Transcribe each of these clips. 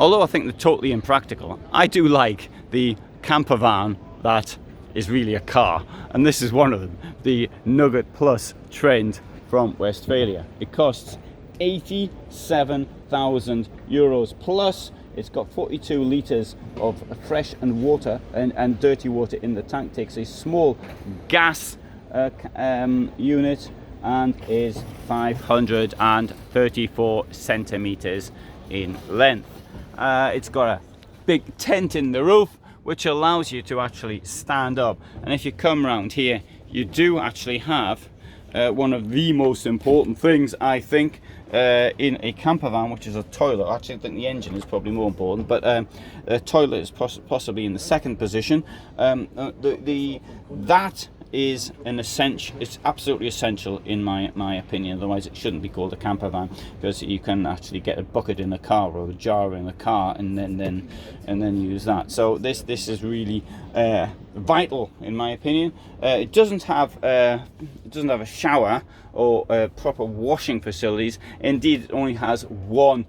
although I think they're totally impractical, I do like the campervan that is really a car, and this is one of them, the Nugget Plus Trend from Westfalia. It costs €87,000 plus. It's got 42 litres of fresh and water and dirty water in the tank. Takes a small gas unit and is 534 centimetres in length. It's got a big tent in the roof, which allows you to actually stand up. And if you come around here, you do actually have one of the most important things, I think, in a campervan, which is a toilet. Actually, I think the engine is probably more important, but a toilet is possibly in the second position. That is an essential. It's absolutely essential in my opinion. Otherwise, it shouldn't be called a campervan, because you can actually get a bucket in the car or a jar in the car and then use that. So this is really vital in my opinion. It doesn't have a shower or proper washing facilities. Indeed, it only has one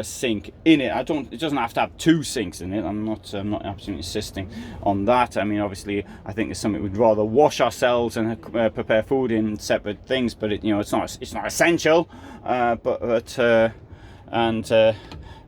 sink in it. It doesn't have to have two sinks in it. I'm not absolutely insisting on that. I mean, obviously, I think it's something we'd rather wash ourselves and prepare food in separate things. But it's not essential.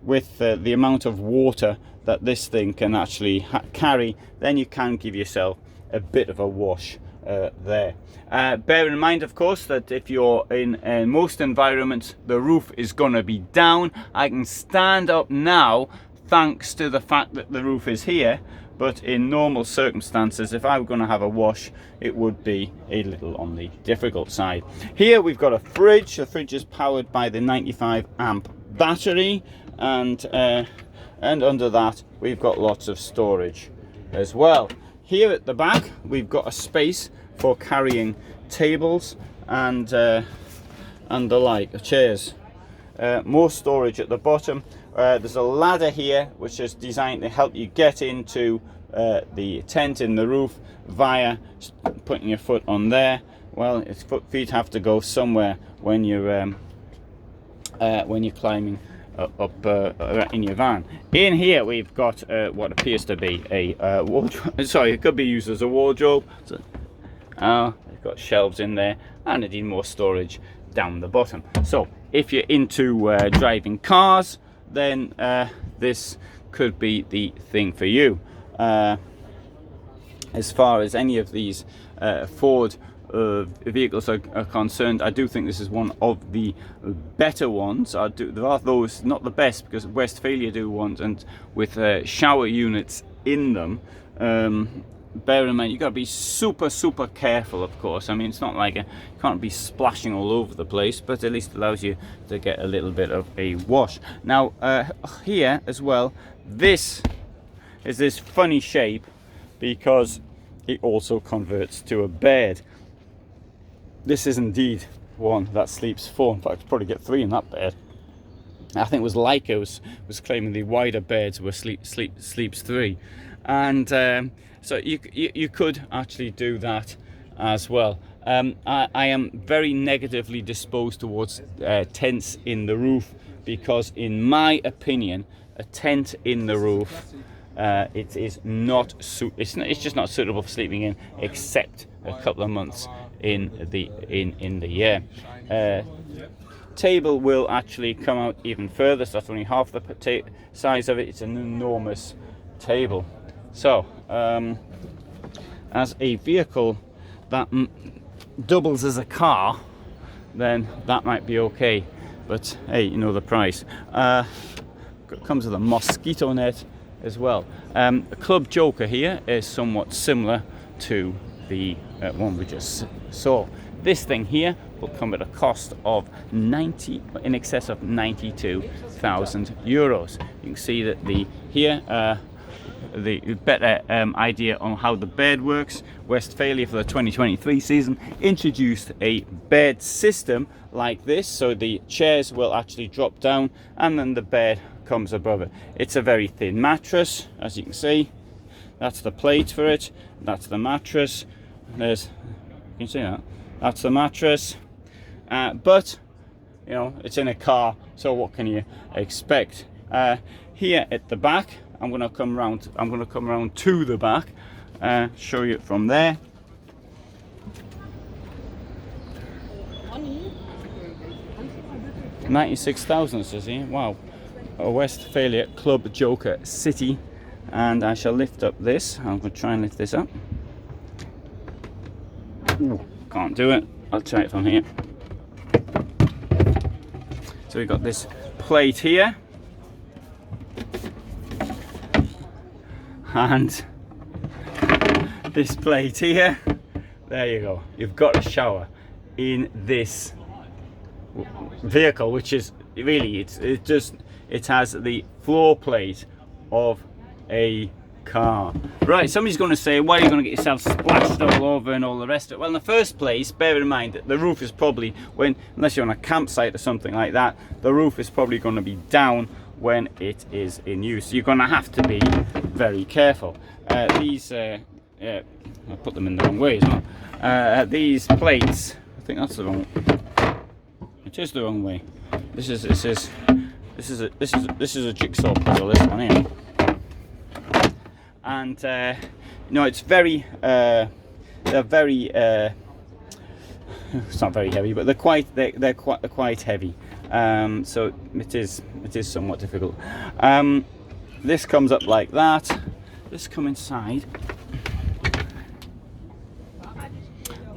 With the amount of water that this thing can actually carry, then you can give yourself a bit of a wash there. Bear in mind, of course, that if you're in most environments, the roof is going to be down. I can stand up now thanks to the fact that the roof is here, but in normal circumstances, if I were going to have a wash, it would be a little on the difficult side. Here we've got a fridge. The fridge is powered by the 95 amp battery, and under that we've got lots of storage as well. Here at the back we've got a space for carrying tables and the like, chairs. More storage at the bottom. There's a ladder here which is designed to help you get into the tent in the roof via putting your foot on there. Well, your feet have to go somewhere when you're climbing up in your van. In here we've got what appears to be a wardrobe. Sorry, it could be used as a wardrobe. So, we've got shelves in there, and indeed more storage down the bottom. So if you're into driving cars, then this could be the thing for you. As far as any of these Ford vehicles are concerned, I do think this is one of the better ones. There are those, not the best, because Westfalia do ones and with shower units in them. Bear in mind, you've got to be super careful, of course. I mean, it's not like you can't be splashing all over the place, but at least allows you to get a little bit of a wash. Now here as well, this is this funny shape because it also converts to a bed. This is indeed one that sleeps four. In fact, probably get three in that bed. I think it was Leica was claiming the wider beds were sleeps three, and so you could actually do that as well. I am very negatively disposed towards tents in the roof, because in my opinion, a tent in the roof it's just not suitable for sleeping in, except a couple of months in the year. Table will actually come out even further, so that's only half the size of it. It's an enormous table. So as a vehicle that doubles as a car, then that might be okay, but hey, you know the price. It comes with a mosquito net as well. A Club Joker here is somewhat similar to the one we just saw. This thing here will come at a cost of in excess of €92,000. You can see that the better idea on how the bed works. Westfalia for the 2023 season introduced a bed system like this, so the chairs will actually drop down and then the bed comes above it. It's a very thin mattress, as you can see. That's the plate for it. That's the mattress. Can you see that? That's the mattress. But you know, it's in a car, so what can you expect? Here at the back, I'm going to come around to the back, show you it from there. $96,000 says here. Wow. A Westfalia Club Joker City. And I shall lift up this. I'm going to try and lift this up. Ooh, can't do it. I'll try it from here. So we've got this plate here. And this plate here. There you go. You've got a shower in this vehicle, which is really, it has the floor plate of a car. Right, somebody's going to say, why are you going to get yourself splashed all over and all the rest of it? Well, in the first place, bear in mind that the roof is probably, unless you're on a campsite or something like that, the roof is probably going to be down when it is in use. You're going to have to be very careful. These, I put them in the wrong way as well. These plates, I think that's the wrong. It is the wrong way. This is a jigsaw puzzle. This one here. And no, it's very. They're very. It's not very heavy, but they're quite heavy. So it is somewhat difficult. This comes up like that. This come inside,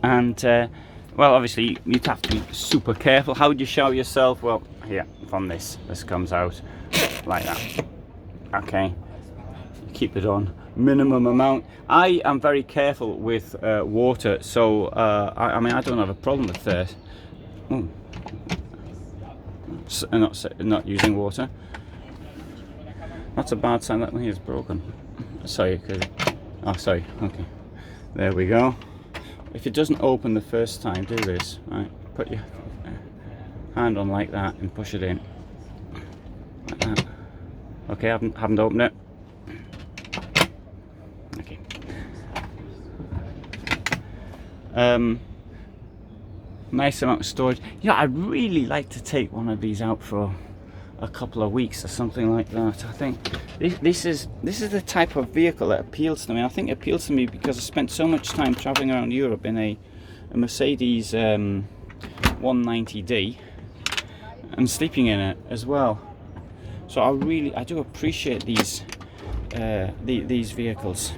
and well, obviously you'd have to be super careful. How would you shower yourself? Well, here from this comes out like that. Okay, keep it on minimum amount. I am very careful with water, so I mean I don't have a problem with that. Not using water. That's a bad sign. That one here is broken. Sorry, sorry. Okay, there we go. If it doesn't open the first time, do this. Right, put your hand on like that and push it in. Like that. Okay, I haven't opened it. Okay. Nice amount of storage. Yeah, I'd really like to take one of these out for a couple of weeks or something like that. I think this is the type of vehicle that appeals to me. I think it appeals to me because I spent so much time traveling around Europe in a Mercedes 190D and sleeping in it as well. So I do appreciate these vehicles.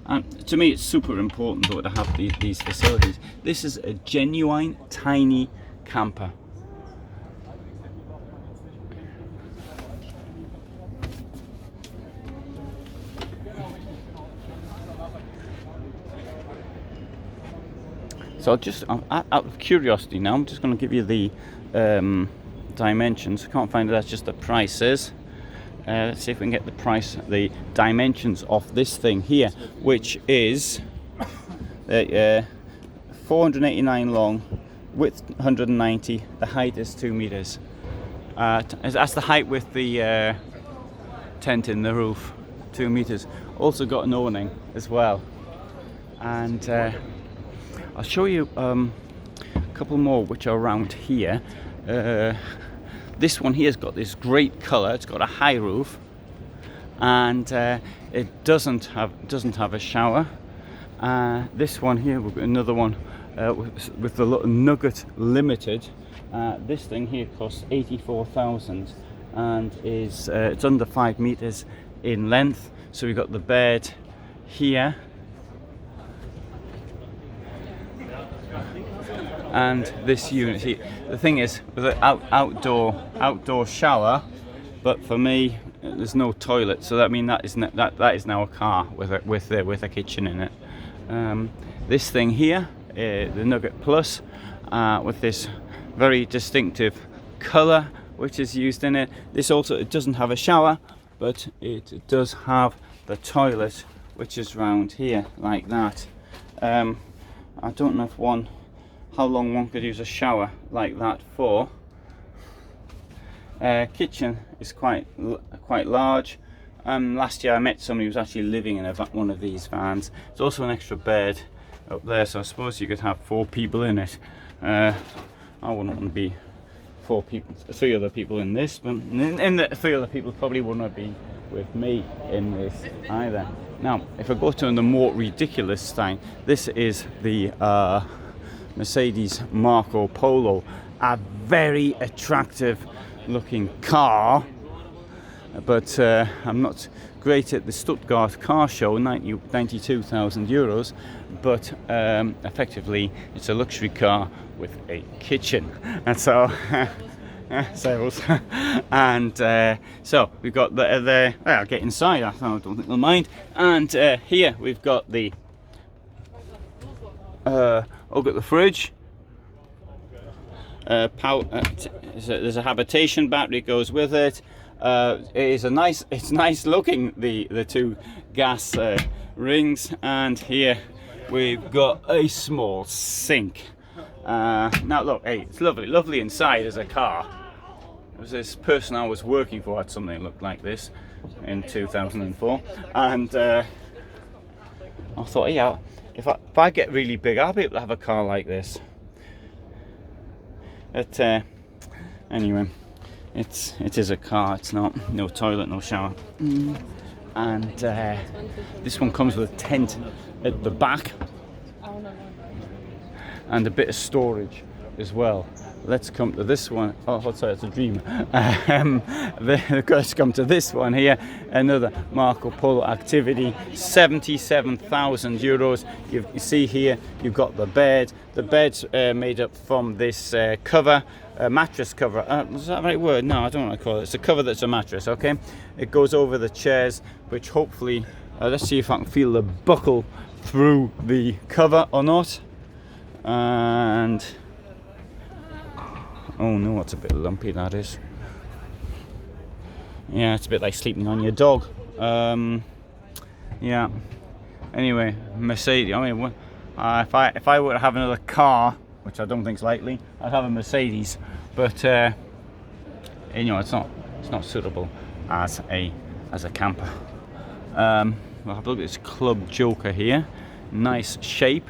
And to me, it's super important though to have these facilities. This is a genuine tiny camper. So out of curiosity now, I'm just going to give you the dimensions. I can't find it, that's just the prices. Let's see if we can get the dimensions of this thing here, which is 489 long, width 190, the height is 2 meters. That's the height with the tent in the roof, 2 meters. Also got an awning as well. And I'll show you a couple more which are around here. This one here's got this great colour. It's got a high roof, and it doesn't have a shower. This one here, we've got another one with the Nugget Limited. This thing here costs 84,000 and is it's under 5 meters in length. So we've got the bed here. And this unit here. The thing is, with an outdoor shower, but for me, there's no toilet, so that is now a car with a kitchen in it. This thing here, the Nugget Plus, with this very distinctive colour which is used in it. This also, it doesn't have a shower, but it does have the toilet, which is round here like that. I don't know how long one could use a shower like that for. Kitchen is quite large. Last year I met somebody who was actually living in one of these vans. There's also an extra bed up there, so I suppose you could have 4 people in it. I wouldn't want to be 4 people, 3 other people in this, but in the 3 other people probably wouldn't be with me in this either. Now, if I go to the more ridiculous thing, this is the Mercedes Marco Polo, a very attractive looking car, but I'm not great at the Stuttgart car show, 92,000 euros, but effectively it's a luxury car with a kitchen, and so sales. And so we've got the I'll get inside, I don't think they'll mind. And here we've got the look at the fridge. There's a habitation battery goes with it. It's nice looking, the 2 gas rings, and here we've got a small sink. Now look, hey, it's lovely inside as a car. There was this person I was working for had something that looked like this in 2004, and I thought, yeah, if I get really big, I'll be able to have a car like this. But anyway, it is a car. It's not no toilet, no shower, and this one comes with a tent at the back and a bit of storage as well. Let's come to this one. Oh, sorry, it's a dream. Let's come to this one here. Another Marco Polo activity, 77,000 euros. You see here, you've got the bed. The bed's made up from this cover, mattress cover. Is that the right word? No, I don't know what I call it. It's a cover that's a mattress, okay? It goes over the chairs, which hopefully, let's see if I can feel the buckle through the cover or not. And oh no, it's a bit lumpy, that is. Yeah, it's a bit like sleeping on your dog. Yeah. Anyway, Mercedes. I mean, if I were to have another car, which I don't think is likely, I'd have a Mercedes. But you know, it's not suitable as a camper. We'll have a look at this Club Joker here. Nice shape.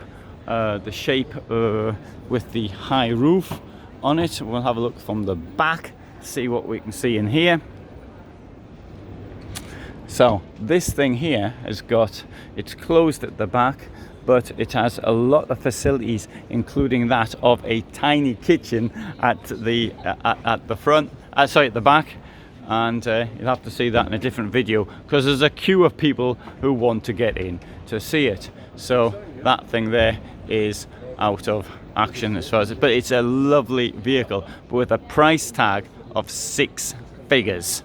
The shape with the high roof on it. We'll have a look from the back, see what we can see in here. So this thing here it's closed at the back, but it has a lot of facilities, including that of a tiny kitchen at the front, at the back. And you'll have to see that in a different video, because there's a queue of people who want to get in to see it. So that thing there is out of action as far as it, but it's a lovely vehicle, but with a price tag of 6 figures,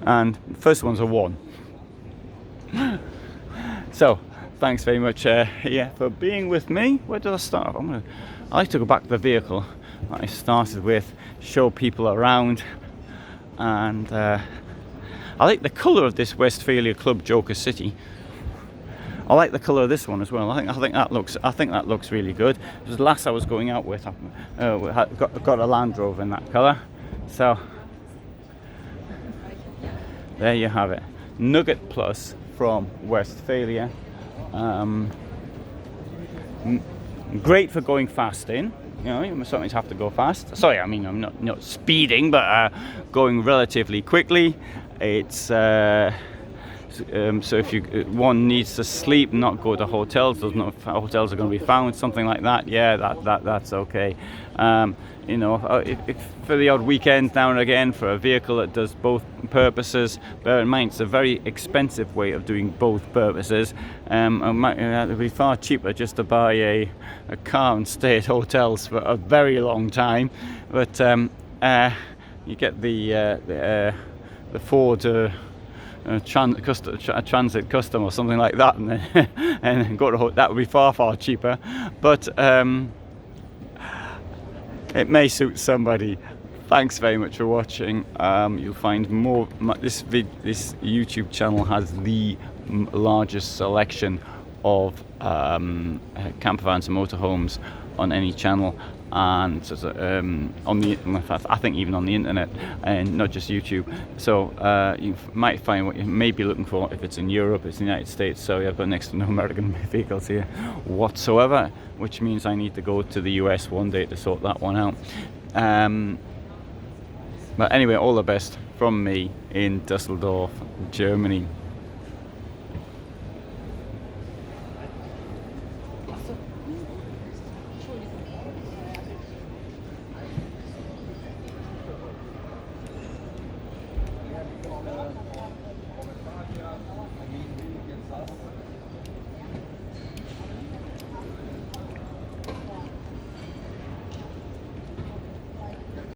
and the first one's a 1. So thanks very much for being with me. Where did I start? I like to go back to the vehicle that I started with, show people around, and I like the colour of this Westfalia Club Joker City. I like the colour of this one as well. I think that looks really good. It was the last I was going out with. Got a Land Rover in that colour. So there you have it. Nugget Plus from Westfalia. Great for going fast in. You know, you sometimes have to go fast. Sorry, I mean, I'm not speeding, but going relatively quickly. It's so if one needs to sleep, not go to hotels, there's no hotels are going to be found, something like that. Yeah, that's okay. You know, if for the odd weekend now and again, for a vehicle that does both purposes, bear in mind it's a very expensive way of doing both purposes. It would be far cheaper just to buy a car and stay at hotels for a very long time. But you get the Ford transit custom or something like that, and go to that would be far cheaper. But it may suit somebody. Thanks very much for watching. You'll find more. This YouTube channel has the largest selection of campervans and motorhomes on any channel, and on the, in fact, I think even on the internet, and not just YouTube. So you might find what you may be looking for if it's in Europe, it's the United States. So yeah, I've got next to no American vehicles here whatsoever, which means I need to go to the US one day to sort that one out. But anyway, all the best from me in Dusseldorf, Germany.